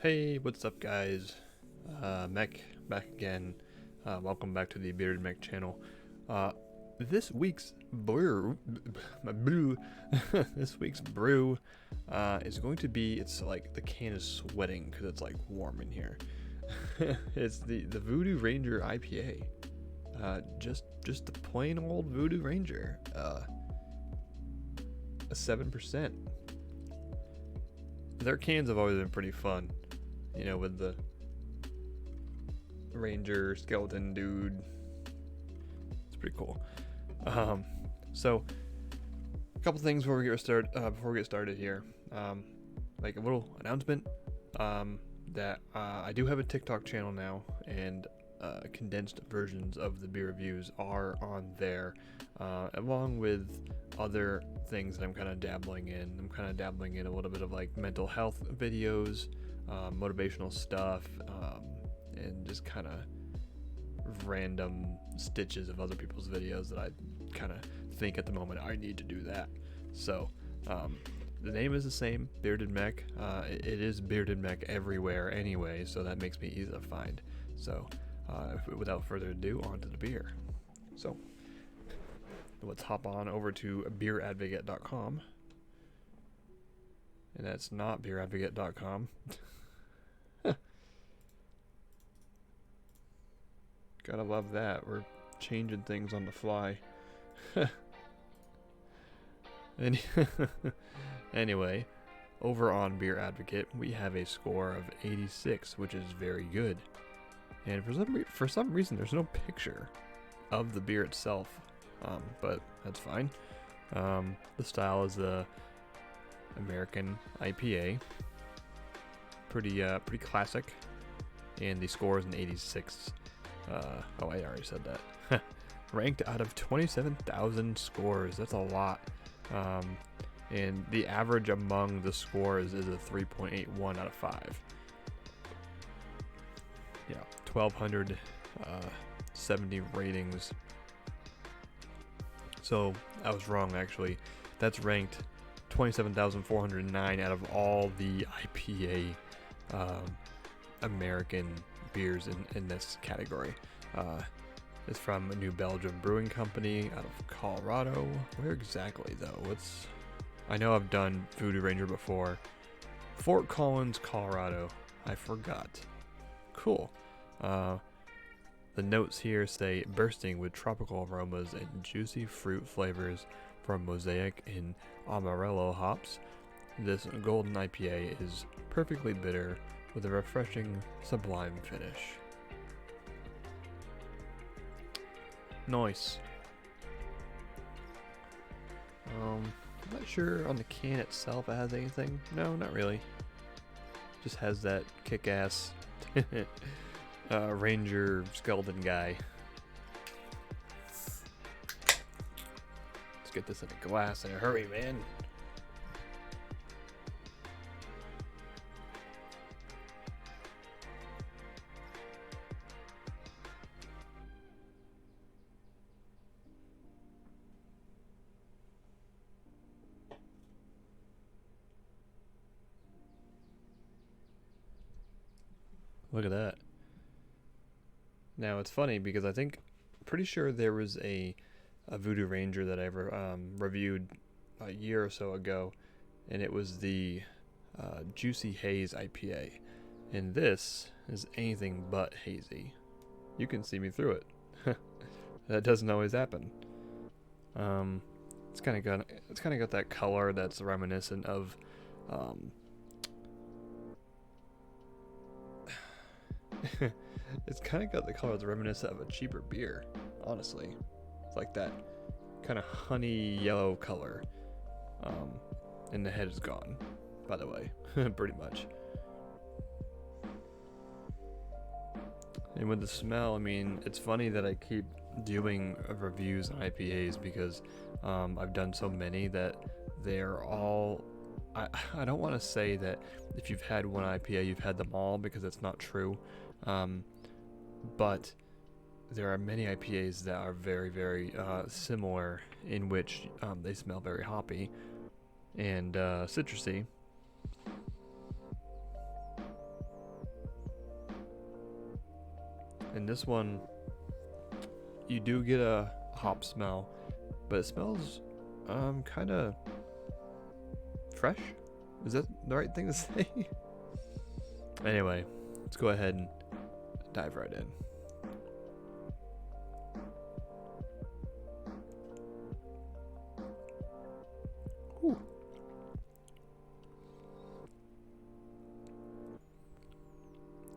Hey, what's up guys? Mech back again. Welcome back to the BeerdedMECH channel. This week's brew, this week's brew is going to be, it's like the can is sweating because it's like warm in here. It's the Voodoo Ranger IPA. Just the plain old Voodoo Ranger. A 7%. Their cans have always been pretty fun. You know, with the ranger skeleton dude. It's pretty cool. So a couple things before we get started here. Like a little announcement that I do have a TikTok channel now, and condensed versions of the beer reviews are on there, along with other things that I'm kind of dabbling in. I'm kind of dabbling in a little bit of like mental health videos, motivational stuff, and just kind of random stitches of other people's videos that I kind of think at the moment I need to do that. So the name is the same, BeerdedMECH. It is BeerdedMECH everywhere anyway, so that makes me easy to find. So without further ado, on to the beer. So let's hop on over to beeradvocate.com. And that's not beeradvocate.com. Gotta love that. We're changing things on the fly. Anyway, over on Beer Advocate, we have a score of 86, which is very good. And for some reason, there's no picture of the beer itself, but that's fine. The style is the American IPA, pretty classic, and the score is an 86. Oh, I already said that. Ranked out of 27,000 scores. That's a lot. And the average among the scores is a 3.81 out of 5. Yeah, 1,270 ratings. So I was wrong, actually. That's ranked 27,409 out of all the IPA American beers in this category. It's from a New Belgium brewing company out of Colorado. Where exactly though? I know I've done Voodoo Ranger before. Fort Collins, Colorado. I forgot. Cool. The notes here say bursting with tropical aromas and juicy fruit flavors from Mosaic and Amarillo hops. This golden IPA is perfectly bitter with a refreshing, sublime finish. Nice. I'm not sure on the can itself it has anything. No, not really. Just has that kick-ass ranger skeleton guy. Let's get this in a glass in a hurry, man. Look at that. Now it's funny because pretty sure there was a Voodoo Ranger that I reviewed a year or so ago, and it was the Juicy Haze IPA, and this is anything but hazy. You can see me through it. That doesn't always happen. It's kind of got that color that's reminiscent of it's kind of got the color that's reminiscent of a cheaper beer, honestly. It's like that kind of honey yellow color. And the head is gone, by the way, pretty much. And with the smell, I mean, it's funny that I keep doing reviews on IPAs because I've done so many that they're all... I don't want to say that if you've had one IPA, you've had them all, because that's not true. But there are many IPAs that are very, very similar, in which they smell very hoppy and citrusy. in this one, you do get a hop smell, but it smells kind of fresh. Is that the right thing to say? Anyway, let's go ahead and dive right in. Whew.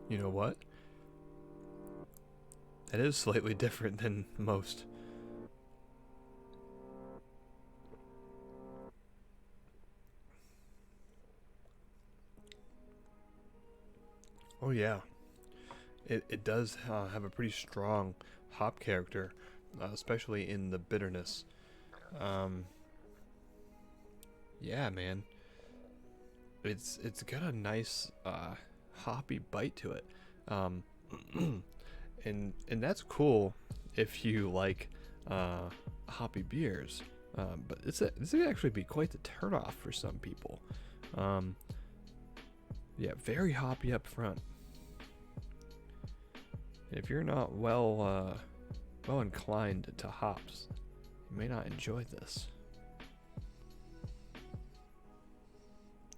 You know what? It is slightly different than most. Oh yeah, it does have a pretty strong hop character, especially in the bitterness. Yeah, man, it's got a nice hoppy bite to it, and that's cool if you like hoppy beers. But this would actually be quite the turnoff for some people. Yeah, very hoppy up front. If you're not well inclined to hops, you may not enjoy this.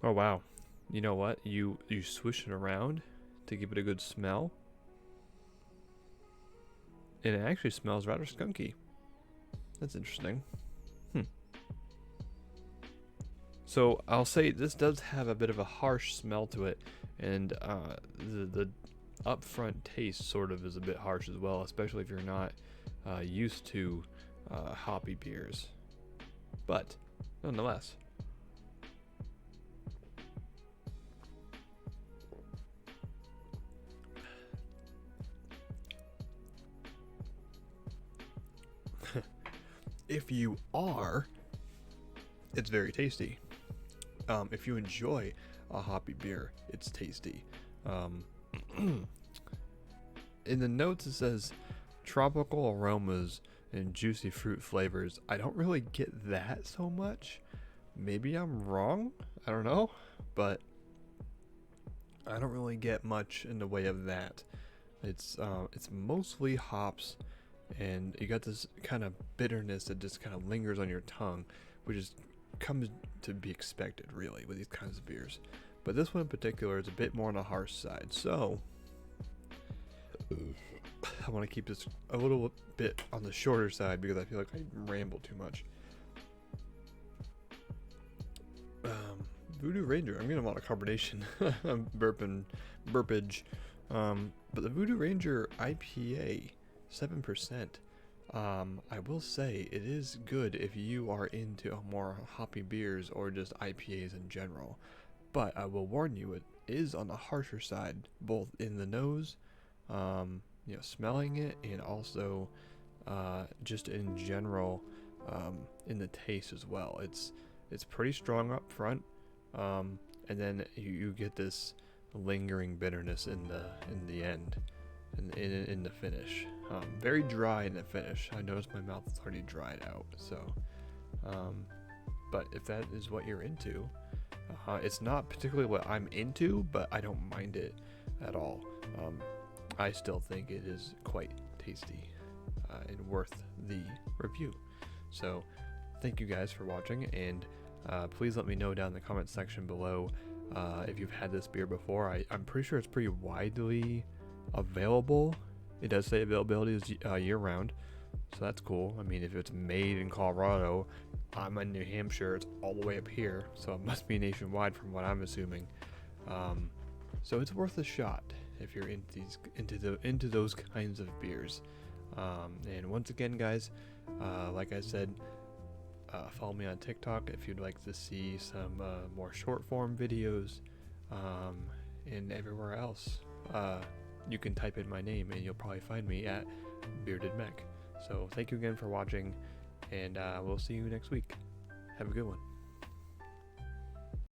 Oh wow, you know what? You swish it around to give it a good smell, and it actually smells rather skunky. That's interesting. So I'll say this does have a bit of a harsh smell to it, and the upfront taste sort of is a bit harsh as well, especially if you're not used to hoppy beers. But nonetheless, if you are, it's very tasty. If you enjoy a hoppy beer, it's tasty. In the notes it says tropical aromas and juicy fruit flavors. I don't really get that so much. Maybe I'm wrong. I don't know, but I don't really get much in the way of that. It's mostly hops, and you got this kind of bitterness that just kind of lingers on your tongue, which is comes to be expected really with these kinds of beers. But this one in particular is a bit more on the harsh side, so I want to keep this a little bit on the shorter side because I feel like I ramble too much. Voodoo Ranger, I'm getting a lot of carbonation. I'm burpage. But the Voodoo Ranger IPA, 7%. I will say it is good if you are into more hoppy beers or just IPAs in general. But I will warn you, it is on the harsher side, both in the nose, smelling it, and also just in general in the taste as well. It's pretty strong up front, and then you get this lingering bitterness in the end, in the finish. Very dry in the finish. I noticed my mouth is already dried out. So, but if that is what you're into, it's not particularly what I'm into, but I don't mind it at all. I still think it is quite tasty and worth the review. So, thank you guys for watching, and please let me know down in the comment section below if you've had this beer before. I'm pretty sure it's pretty widely available. It does say availability is year-round, so that's cool. I mean, if it's made in Colorado, I'm in New Hampshire, it's all the way up here, so it must be nationwide from what I'm assuming. So it's worth a shot if you're into those kinds of beers. And once again, guys, like I said, follow me on TikTok if you'd like to see some more short form videos, and everywhere else. You can type in my name and you'll probably find me at BeerdedMECH. So thank you again for watching, and we'll see you next week. Have a good one.